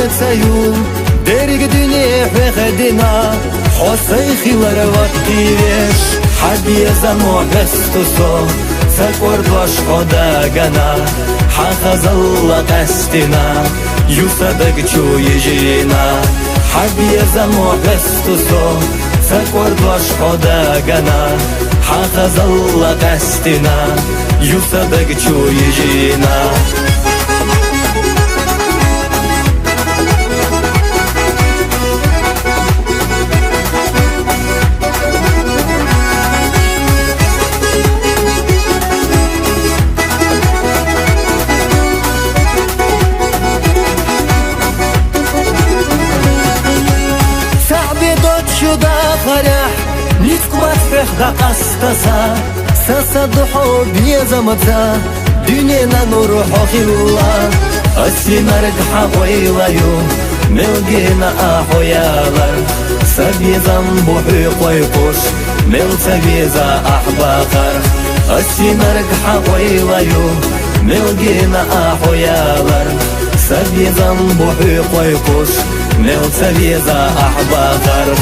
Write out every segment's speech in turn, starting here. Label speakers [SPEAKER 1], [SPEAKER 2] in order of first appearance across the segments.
[SPEAKER 1] سيو درق دنيا بخدنا حسي خيلر وقتيش حبي زمو بستوسو سكور باش خدا جنا حخز الله قستنا يصدق شو يجينا حبي زمو بستوسو سكور باش خدا جنا حخز الله قستنا يصدق شو يجينا فرح نفكوات فخدا قستسا ساسا دحو بيزمتا دنينا نروح خيلا أسينا رجح ويلايو ملقينا أحويالر سبيزا بوحي قويقوش مل سبيزا أحباقر أسينا رجح ويلايو ملقينا أحويالر سبيزا بوحي قويقوش مل سبيزا أحباقر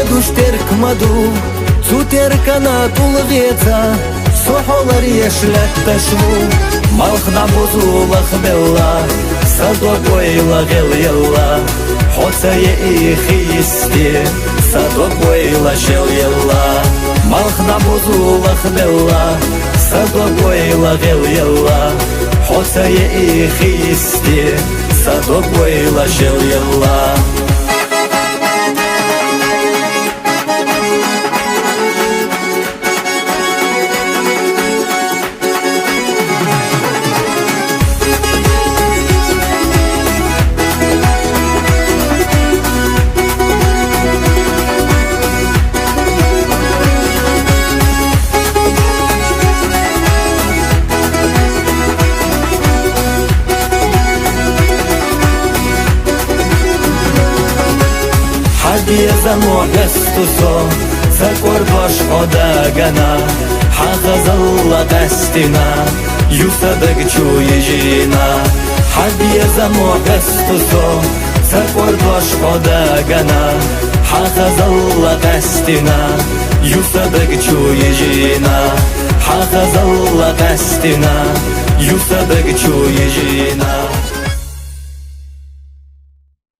[SPEAKER 1] Душ теркмаду, цу теркана тулвеца, сохолар ешлят ташву, малхна бузулах белла, садокойла гелла, хоцае и хисти, садокойла шелла, малхна бузулах белла, садокойла гелла, хоцае и хисти, садокойла шелла. حبي زمو بستوسو سكور باش خدا جنا حخز الله قستنا يصدق شو يجينا حبي زمو بستوسو سكور باش خدا جنا حخز الله قستنا يصدق شو يجينا حخز الله قستنا يصدق شو يجينا